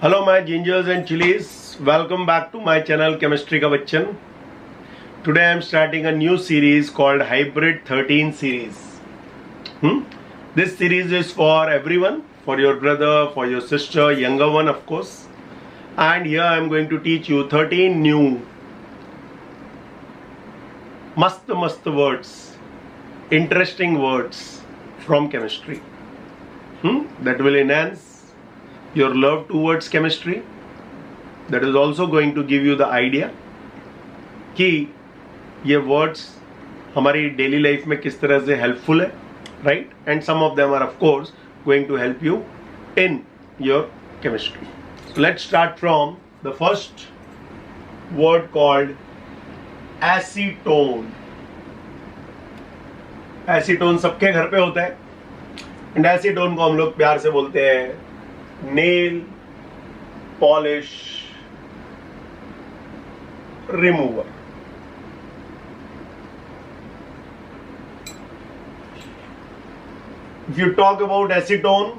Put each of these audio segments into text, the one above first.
Hello my gingers and chilies, welcome back to my channel Chemistry Ka Bachchan. Today I am starting a new series called Hybrid 13 series. This series is for everyone, for your brother, for your sister, younger one of course. And here I am going to teach you 13 new mast words, interesting words from chemistry that will enhance your love towards chemistry. That is also going to give you the idea कि ये words हमारी daily life में किस तरह से helpful है, right? And some of them are of course going to help you in your chemistry. So let's start from the first word called acetone. Acetone सबके घर पे होता है and acetone को हम लोग प्यार से बोलते हैं nail polish remover. If you talk about acetone,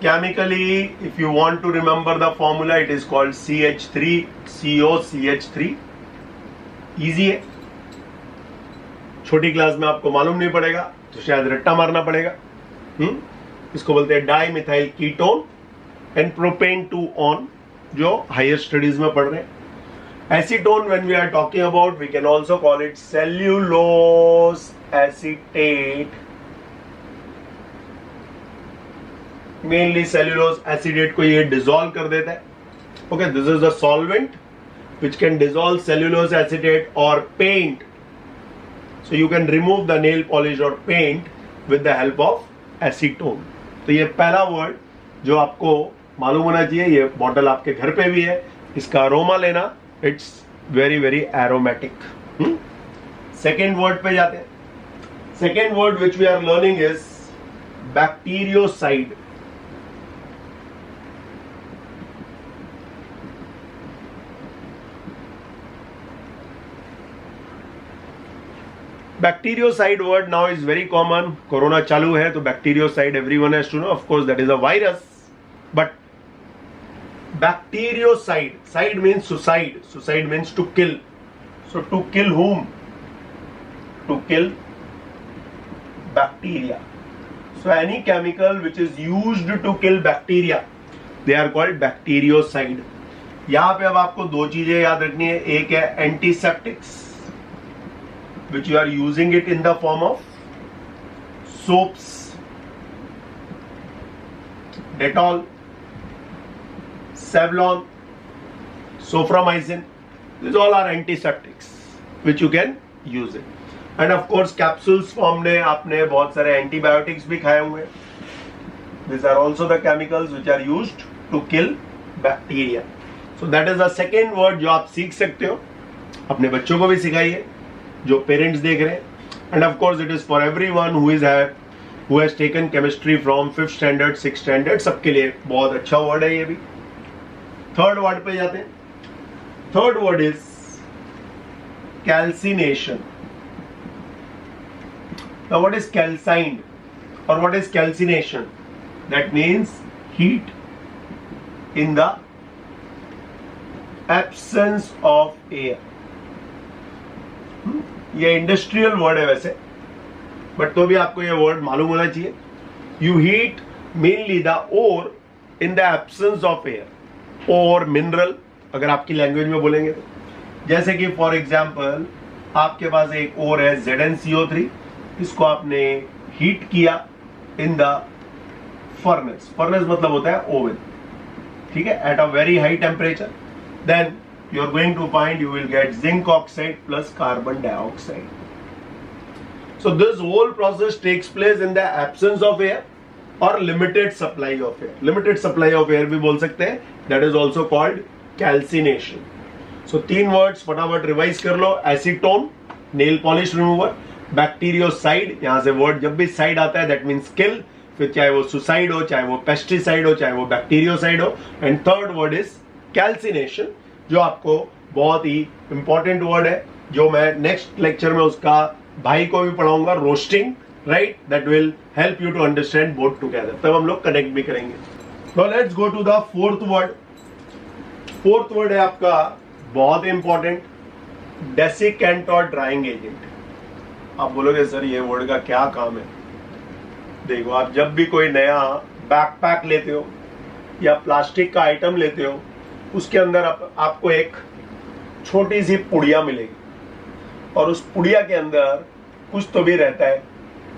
chemically, if you want to remember the formula, it is called CH3COCH3. Easy है, छोटी क्लास में आपको मालूम नहीं पड़ेगा तो शायद रट्टा मारना पड़ेगा. इसको बोलते हैं dimethyl ketone and propan 2 one, जो हायर स्टडीज में पढ़ रहे हैं. Acetone when we are talking about we can also call it cellulose acetate. Mainly cellulose acetate को ये डिसॉल्व कर देता है. Okay, this is the solvent which can dissolve cellulose acetate और paint. So you can remove the nail polish और paint with the help of acetone. तो ये पहला वर्ड जो आपको मालूम होना चाहिए. ये बॉटल आपके घर पे भी है, इसका अरोमा लेना, it's very very aromatic. Second word पे जाते हैं. Second word which we are learning is bactericide. Bactericide word now is very common. Corona चालू है तो bactericide everyone has to know. Of course that is a virus. But bactericide, side means suicide. Suicide means to kill. So to kill whom? To kill bacteria. So any chemical which is used to kill bacteria, they are called bactericide. यहाँ पे अब आपको दो चीजें याद रखनी है. एक है antiseptics, which you are using it in the form of soaps, Dettol, Savlon, Soframycin. These all are antiseptics which you can use it. And of course capsules form ने आपने बहुत सारे antibiotics भी खाए हुए. These are also the chemicals which are used to kill bacteria. So that is the second word जो आप सीख सकते हो. अपने बच्चों को भी सिखाइए जो पेरेंट्स देख रहे हैं. And of course it is for everyone who has taken chemistry from 5th standard 6th standard, सबके लिए बहुत अच्छा वर्ड है ये भी. थर्ड वर्ड पे जाते हैं. Third word is calcination. Now what is calcined और what is calcination? That means heat in the absence of air. ये इंडस्ट्रियल वर्ड है वैसे, बट तो भी आपको ये वर्ड मालूम होना चाहिए. You heat mainly the ore in the absence of air. और मिनरल अगर आपकी लैंग्वेज में बोलेंगे तो, जैसे कि फॉर एग्जांपल आपके पास एक ओर है ZnCO3, इसको आपने हीट किया इन द फर्नेस. फर्नेस मतलब होता है ओवन, ठीक है, at a very high temperature. Then you are going to find you will get zinc oxide plus carbon dioxide. So this whole process takes place in the absence of air or limited supply of air. Limited supply of air भी बोल सकते हैं. That is also called calcination. So 3 words फटाफट revise कर लो. Acetone, nail polish remover. Bactericide, यहाँ से word जब भी साइड आता है दैट मीन्स किल. फिर चाहे वो सुसाइड हो, चाहे वो पेस्टिसाइड हो, चाहे वो बैक्टीरियोसाइड हो. And third word is calcination, जो आपको बहुत ही इंपॉर्टेंट वर्ड है, जो मैं नेक्स्ट लेक्चर में उसका भाई को भी पढ़ाऊंगा, roasting, right. That will help you to understand both together. तब हम लोग कनेक्ट भी करेंगे. Now let's go to the fourth word. Fourth word है आपका बहुत इंपॉर्टेंट, डेसिकेंट और ड्राइंग एजेंट. आप बोलोगे सर ये वर्ड का क्या काम है? देखो, आप जब भी कोई नया बैकपैक लेते हो या प्लास्टिक का आइटम लेते हो, उसके अंदर आपको एक छोटी सी पुड़िया मिलेगी और उस पुड़िया के अंदर कुछ तो भी रहता है.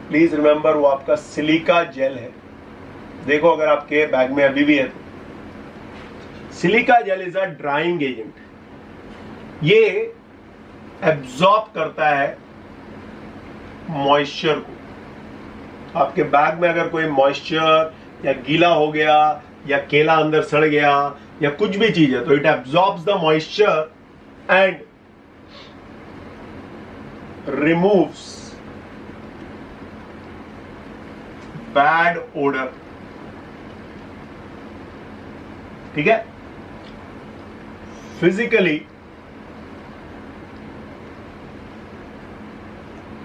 प्लीज रिमेंबर, वो आपका सिलिका जेल है. देखो अगर आपके बैग में अभी भी है तो. Silica gel is a drying agent. ये एब्जॉर्ब करता है मॉइस्चर को. आपके बैग में अगर कोई मॉइस्चर या गीला हो गया या केला अंदर सड़ गया या कुछ भी चीज है तो it absorbs the moisture and removes bad odour. ठीक है. Physically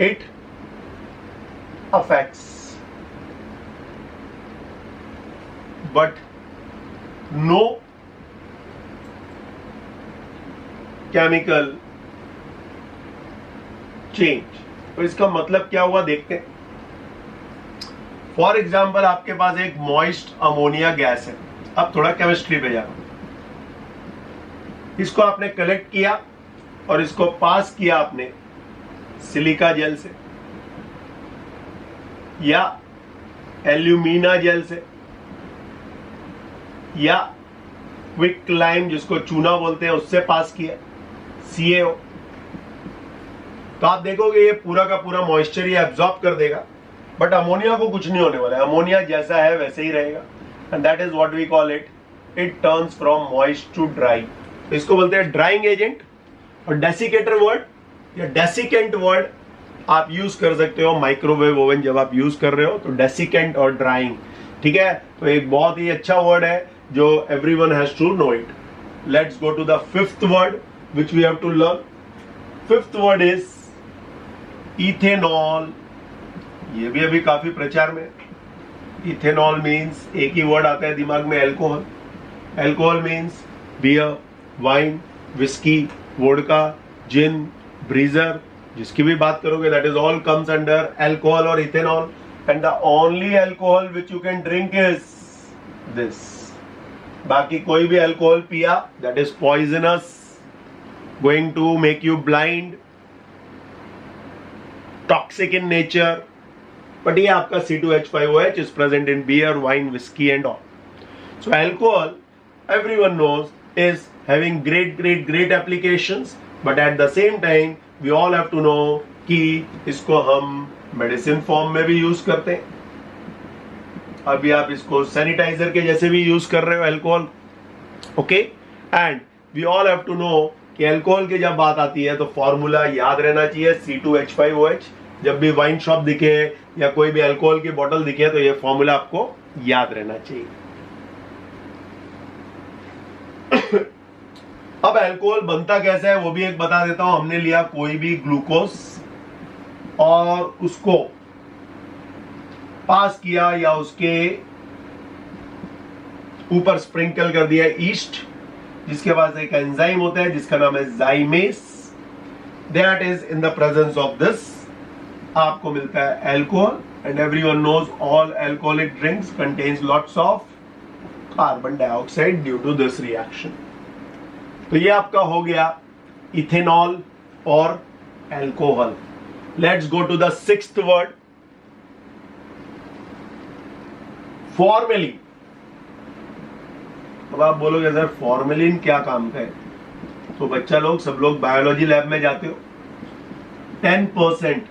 it affects but no chemical change. तो इसका मतलब क्या हुआ देखते हैं. फॉर एग्जाम्पल आपके पास एक मॉइस्ट अमोनिया गैस है. अब थोड़ा केमिस्ट्री पे जाओ. इसको आपने कलेक्ट किया और इसको पास किया आपने सिलिका जेल से या एल्यूमिना जेल से या क्विकलाइम जिसको चूना बोलते हैं उससे पास किया, CaO. तो आप देखोगे ये पूरा का पूरा मॉइस्चर ये एब्जॉर्ब कर देगा, बट अमोनिया को कुछ नहीं होने वाला है. अमोनिया जैसा है वैसे ही रहेगा. And that is what we call it. It turns from moist to dry. तो इसको बोलते हैं ड्राइंग एजेंट. और डेसिकेटर वर्ड या डेसिकेंट वर्ड आप यूज कर सकते हो माइक्रोवेव ओवन जब आप यूज कर रहे हो. तो डेसिकेंट और ड्राइंग, ठीक है. तो एक बहुत ही अच्छा वर्ड है जो everyone has to know it. Let's go to the fifth word which we have to learn. Fifth word is ethanol. ये भी अभी काफी प्रचार में. इथेनॉल मीन्स एक ही वर्ड आता है दिमाग में, alcohol. Alcohol means beer, wine, whisky, vodka, gin, breezer, जिसकी भी बात करोगे that is all comes under alcohol और ethanol. And the only alcohol which you can drink is this. बाकी कोई भी एल्कोहल पिया that is poisonous, going to make you blind, toxic in nature. But ये आपका C2H5OH is present in beer, wine, whisky and all. So alcohol everyone knows is having great applications, but at the same time we all have to know कि इसको हम medicine form में भी use करते हैं. अभी आप इसको सैनिटाइजर के जैसे भी यूज कर रहे हो alcohol. Okay. And we all have to know कि एल्कोहल की जब बात आती है तो फॉर्मूला याद रहना चाहिए C2H5OH. जब भी वाइन शॉप दिखे या कोई भी एल्कोहल की बोतल दिखे तो ये फॉर्मूला आपको याद रहना चाहिए. अब अल्कोहल बनता कैसा है वो भी एक बता देता हूं. हमने लिया कोई भी ग्लूकोज और उसको पास किया या उसके ऊपर स्प्रिंकल कर दिया ईस्ट, जिसके पास एक एंजाइम होता है जिसका नाम है zymase. That is in the presence of this आपको मिलता है alcohol. And everyone knows all alcoholic drinks contains lots of carbon dioxide due to this reaction. तो ये आपका हो गया इथेनॉल और alcohol. Let's go to the sixth word, formalin. अब आप बोलोगे सर फॉर्मेलिन क्या काम का है? तो बच्चा लोग सब लोग बायोलॉजी लैब में जाते हो. 10%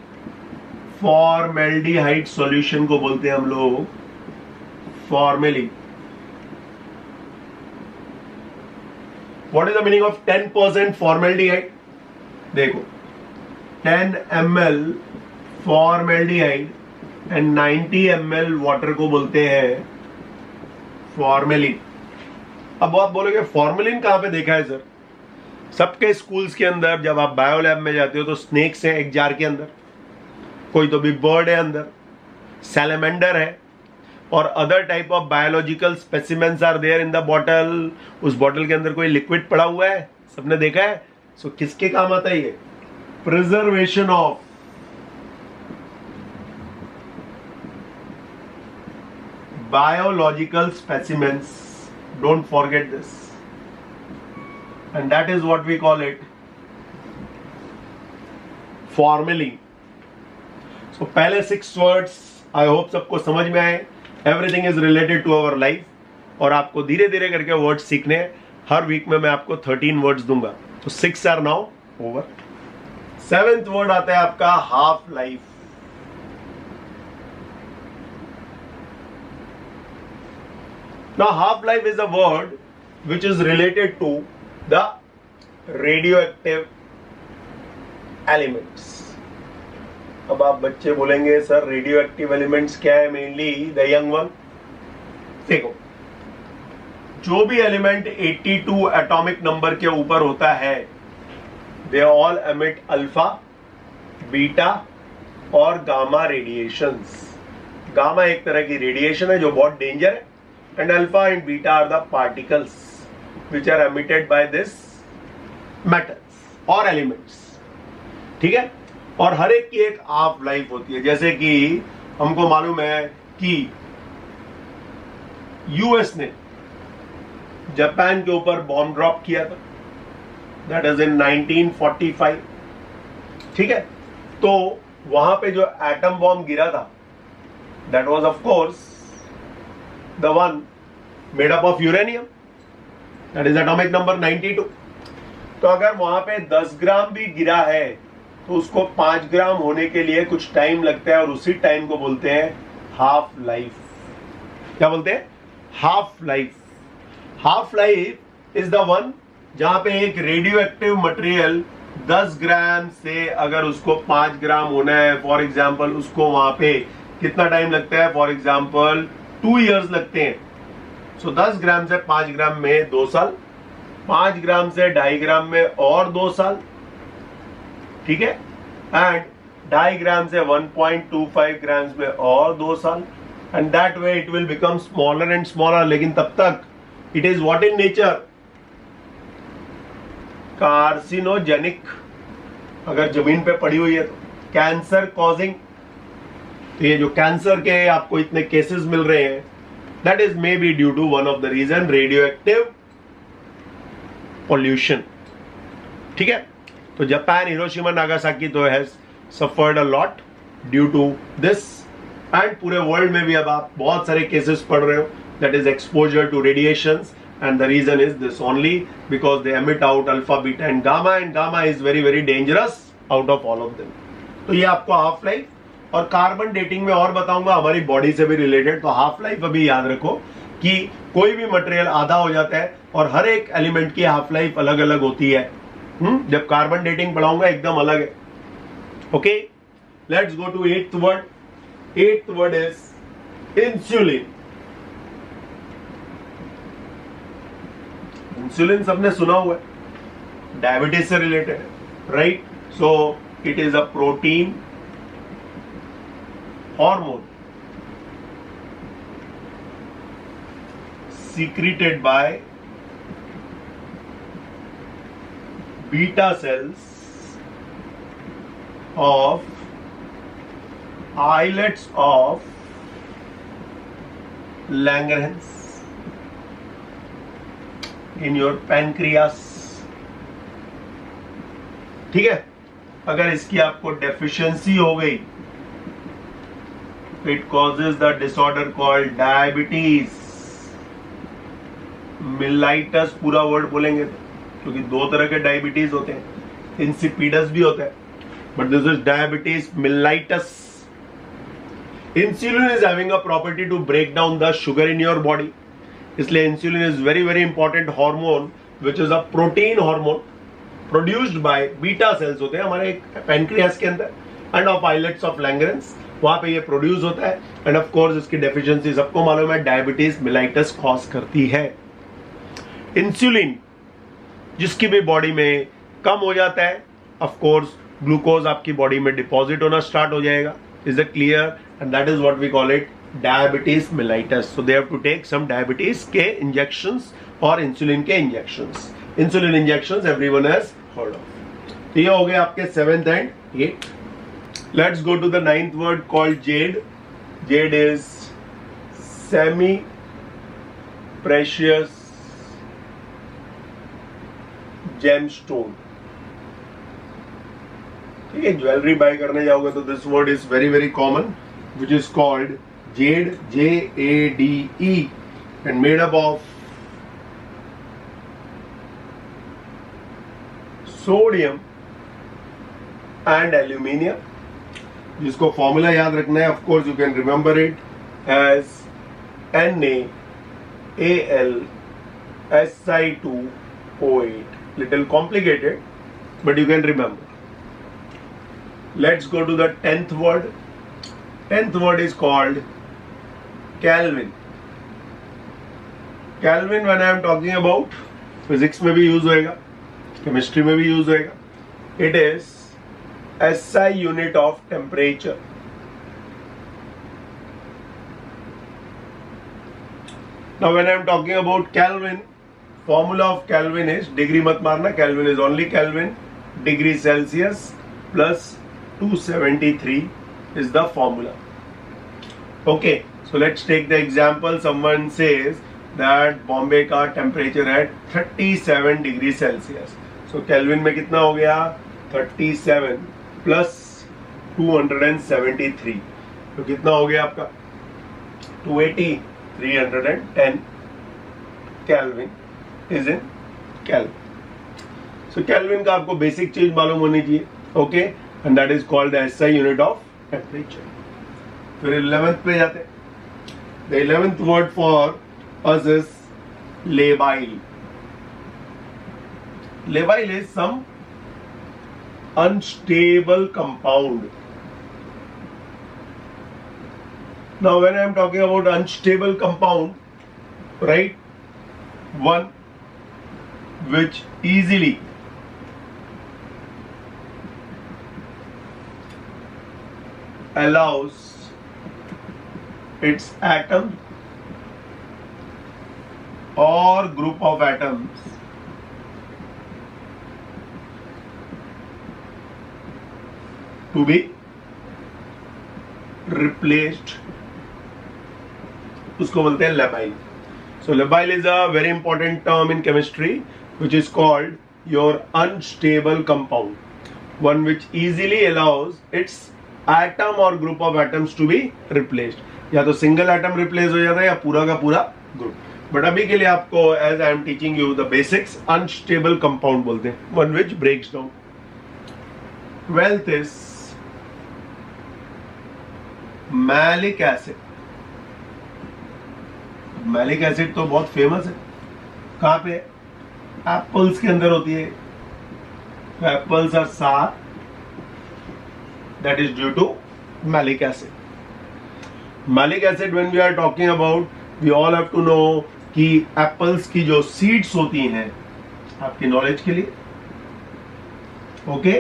फॉर्मेल्डिहाइड सॉल्यूशन को बोलते हैं हम लोग formalin. What is the meaning of 10% formaldehyde? देखो 10 ml formaldehyde and 90 ml water को बोलते हैं फॉर्मेलिन. अब आप बोलोगे फॉर्मेलिन कहां पे देखा है सर? सबके स्कूल्स के अंदर जब आप बायो लैब में जाते हो तो स्नेक्स हैं एक जार के अंदर, कोई तो भी बर्ड है अंदर, सैलेमेंडर है, और other type of biological specimens are there in the bottle. उस बॉटल के अंदर कोई लिक्विड पड़ा हुआ है, सबने देखा है। सो किसके काम आता है ये? Preservation of biological specimens. Don't forget this, and that is what we call it formalin. So पहले 6 words I hope सबको समझ में आए। Everything is related to our life, और आपको धीरे धीरे करके वर्ड्स सीखने हैं। हर वीक में मैं आपको 13 वर्ड्स दूंगा। तो 6 are now over. 7th word आता है आपका half life. Now half life is a word which is related to the radioactive elements. अब आप बच्चे बोलेंगे सर रेडियोएक्टिव एलिमेंट्स क्या है? Mainly the young one. देखो, जो भी एलिमेंट 82 एटॉमिक नंबर के ऊपर होता है, they all emit alpha, beta और गामा रेडिएशंस। गामा एक तरह की रेडिएशन है जो बहुत डेंजर है, and alpha and beta are the particles which are emitted by this metals or elements। ठीक है, और हर एक की एक हाफ लाइफ होती है। जैसे कि हमको मालूम है कि यूएस ने जापान के ऊपर बॉम्ब ड्रॉप किया था, दैट इज इन 1945। ठीक है, तो वहां पे जो एटम बॉम्ब गिरा था, that was of course the one made up of uranium, that is atomic number 92। तो अगर वहां पे 10 ग्राम भी गिरा है तो उसको 5 ग्राम होने के लिए कुछ टाइम लगता है, और उसी टाइम को बोलते हैं हाफ लाइफ। क्या बोलते हैं? Half life. Half life is the one जहां पे एक रेडियो एक्टिव मटेरियल 10 ग्राम से अगर उसको 5 ग्राम होना है, फॉर एग्जाम्पल, उसको वहां पे कितना टाइम लगता है? फॉर एग्जाम्पल 2 years लगते हैं। सो 10 ग्राम से 5 ग्राम में 2 साल, 5 ग्राम से 2.5 ग्राम में और 2 साल। ठीक है, एंड 2.5 ग्राम से 1.25 ग्राम्स में और 2 साल, and that way it will become smaller and smaller. लेकिन तब तक it is what in nature? Carcinogenic. अगर जमीन पे पड़ी हुई है तो कैंसर कॉजिंग। तो ये जो कैंसर के आपको इतने केसेस मिल रहे हैं, that is may be due to one of the reason radioactive pollution. ठीक है, तो जापान, हिरोशिमा, नागासाकी तो has suffered a lot due to this, and पूरे वर्ल्ड में भी अब आप बहुत सारे केसेस पढ़ रहे हो, that is exposure to radiations, and the reason is this only because they emit out alpha, beta and gamma is very very dangerous out of all of them. तो ये आपको हाफ लाइफ और carbon dating में और बताऊंगा, हमारी body से भी रिलेटेड। तो हाफ लाइफ अभी याद रखो कि कोई भी मटेरियल आधा हो जाता है, और हर एक एलिमेंट की हाफ लाइफ अलग अलग होती है। जब कार्बन डेटिंग पढ़ाऊंगा एकदम अलग है। Okay, let's go to 8th word. 8th word is insulin. Insulin सबने सुना हुआ है, डायबिटीज से रिलेटेड है, right? So it is a protein hormone secreted by beta cells of islets of Langerhans in your pancreas। ठीक है, अगर इसकी आपको डेफिशिएंसी हो गई, it causes the disorder called diabetes mellitus। पूरा वर्ड बोलेंगे तो, क्योंकि 2 तरह के डायबिटीज होते हैं, इंसिपिडस भी होता है, but this is diabetes mellitus। Insulin is having a property to break down the sugar in your body, इसलिए insulin is very very important hormone which is a protein hormone produced by beta cells होते हैं हमारे pancreas के अंदर, and of islets of Langerhans, वहां पे ये प्रोड्यूस होता है। एंड ऑफ कोर्स इसकी डेफिशिएंसी सबको मालूम है, डायबिटीज मेलाइटस कॉज करती है। इंसुलिन जिसकी भी बॉडी में कम हो जाता है, ऑफ कोर्स ग्लूकोज आपकी बॉडी में डिपॉजिट होना स्टार्ट हो जाएगा। Is it clear? And that is what we call it diabetes mellitus. So they have to take some diabetes के injections और insulin के injections. Insulin injections everyone has heard of. तो ये हो गए आपके 7th and 8th. Let's go to the 9th word called jade. Jade is semi precious gemstone. ठीक है, ज्वेलरी बाय करने जाओगे तो this word is very very common, which is called jade, Jade, and made up of sodium and aluminium, जिसको formula याद रखना है. Of course you can remember it as NaAlSi2O8. Little complicated, but you can remember. Let's go to the 10th word. 10th word is called Kelvin. Kelvin, when I am talking about, physics में भी use होएगा, chemistry में भी use होएगा. It is SI unit of temperature. Now when I am talking about Kelvin, formula of Kelvin is, degree मत मारना, Kelvin is only Kelvin, degree Celsius plus 273 is the formula. Okay, so let's take the example. Someone says that Bombay का temperature at 37 degree Celsius. So Kelvin में कितना हो गया? 37 plus 273. तो कितना हो गया आपका? 280. 310 Kelvin is in Kelvin. So Kelvin का आपको बेसिक चीज मालूम होनी चाहिए. Okay, and that is called the SI unit of temperature. फिर 11th पे जाते हैं. The 11th word for us is labile. Labile is some unstable compound. Now when I am talking about unstable compound, right, one which easily allows its atom or group of atoms to be replaced, उसको बोलते हैं labile. So labile is a very important term in chemistry, which is called your unstable compound, one which easily allows its atom or group of atoms to be replaced. या तो single atom replace हो जाता है या पूरा का पूरा group. But अभी के लिए आपको, as I am teaching you the basics, unstable compound बोलते हैं, one which breaks down. 12th is malic acid. Malic acid तो बहुत फेमस है. कहाँ पे? एप्पल्स के अंदर होती है. Apples are sour, that is due to malic acid. Malic acid when we are talking about, we all have to know कि एप्पल्स की जो सीड्स होती हैं, आपकी नॉलेज के लिए, okay,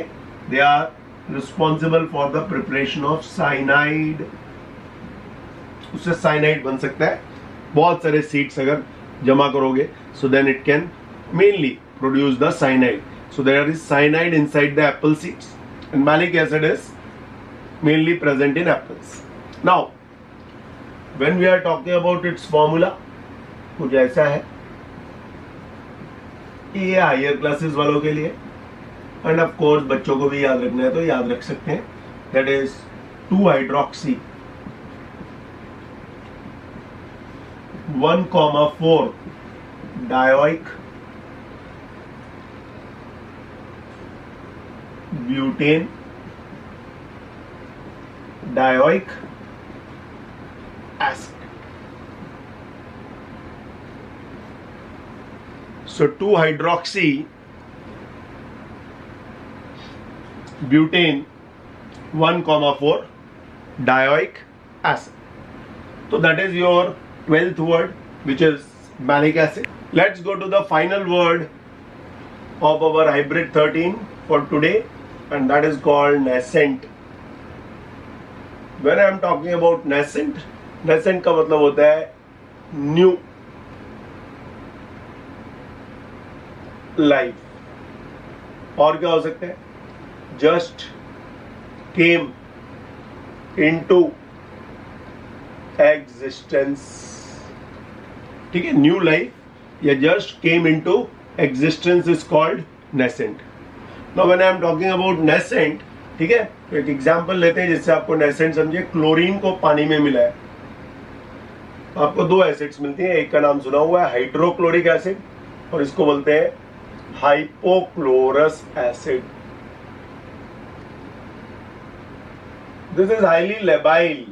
they are responsible for the preparation of cyanide. उससे cyanide बन सकता है. बहुत सारे सीड्स अगर जमा करोगे, so then it can mainly produce the cyanide. So there is cyanide inside the Apple seeds and malic acid is mainly present in apples. Now when we are talking about its formula, कुछ ऐसा है. ये higher classes वालों के लिए, and of course बच्चों को भी याद रखना है तो याद रख सकते हैं. That is 2-hydroxy 1,4 dioic butane dioic acid. So 2-hydroxy butane 1,4 dioic acid. So that is your 12th word, which is malic acid. Let's go to the final word of our hybrid 13 for today, and that is called nascent. When I am talking about nascent, nascent का मतलब होता है new life. और क्या हो सकता है? Just came into existence. ठीक है, न्यू लाइफ या just came into existence is called nascent. Now when I am talking about nascent, ठीक है, तो एक एग्जांपल लेते हैं जिससे आपको नेसेंट समझे। क्लोरीन को पानी में मिला है, आपको दो एसिड्स मिलती हैं, एक का नाम सुना हुआ है हाइड्रोक्लोरिक एसिड और इसको बोलते हैं hypochlorous acid. This is highly labile.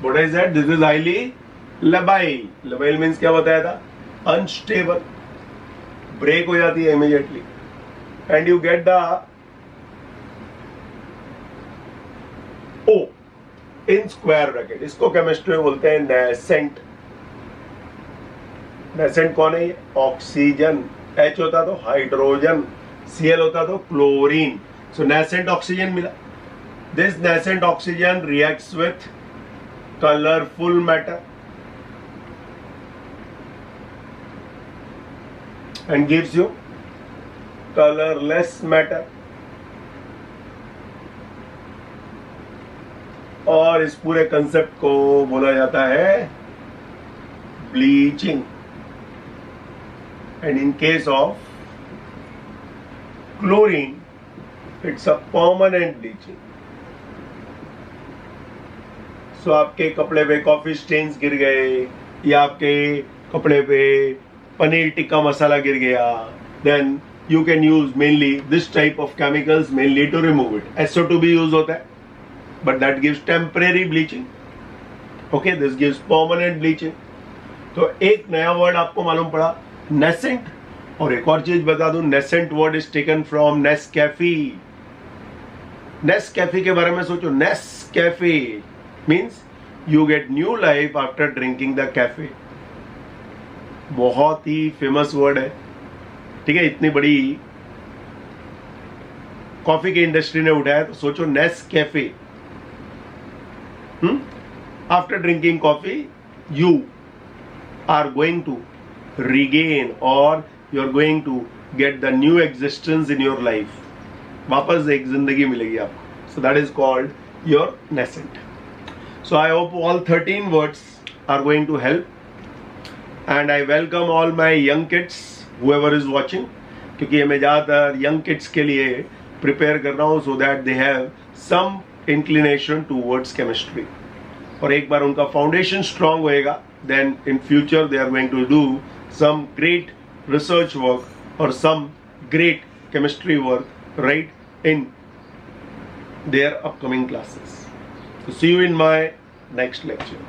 What is that? This is highly labile. Labile means क्या बताया था? अनस्टेबल, ब्रेक हो जाती है immediately and you get the O in square bracket. इसको केमिस्ट्री में बोलते हैं नेसेंट। नेसेंट कौन है? ऑक्सीजन। H होता तो हाइड्रोजन, Cl होता तो क्लोरीन। सो नेसेंट ऑक्सीजन मिला। This nascent oxygen reacts with colourful matter and gives you colorless matter। और इस पूरे कंसेप्ट को बोला जाता है bleaching. And in case of chlorine it's a permanent bleaching. So आपके कपड़े पे कॉफी स्टेन्स गिर गए या आपके कपड़े पे पनीर टिक्का मसाला गिर गया, then you can use mainly this type of chemicals mainly to remove it. SO2 भी यूज होता है but that gives temporary bleaching, okay, this gives permanent bleaching। तो एक नया वर्ड आपको मालूम पड़ा, नेसेंट। और एक और चीज बता दूं, nascent word is taken from Nescafe. Nescafe के बारे में सोचो। Nescafe means you get new life after drinking the cafe. बहुत ही फेमस वर्ड है, ठीक है, इतनी बड़ी कॉफी की इंडस्ट्री ने उठाया, तो सोचो Nescafe. After drinking coffee, you are going to regain or you are going to get the new existence in your life। वापस एक जिंदगी मिलेगी आपको। So that is called your nascent। So I hope all 13 words are going to help and I welcome all my young kids, whoever is watching, क्योंकि मैं ज़्यादातर young kids के लिए prepare कर रहा हूँ so that they have some inclination towards chemistry। और एक बार उनका फाउंडेशन स्ट्रांग होएगा, then in future they are going to do some great research work और some great chemistry work right in their upcoming classes. See you in my next lecture.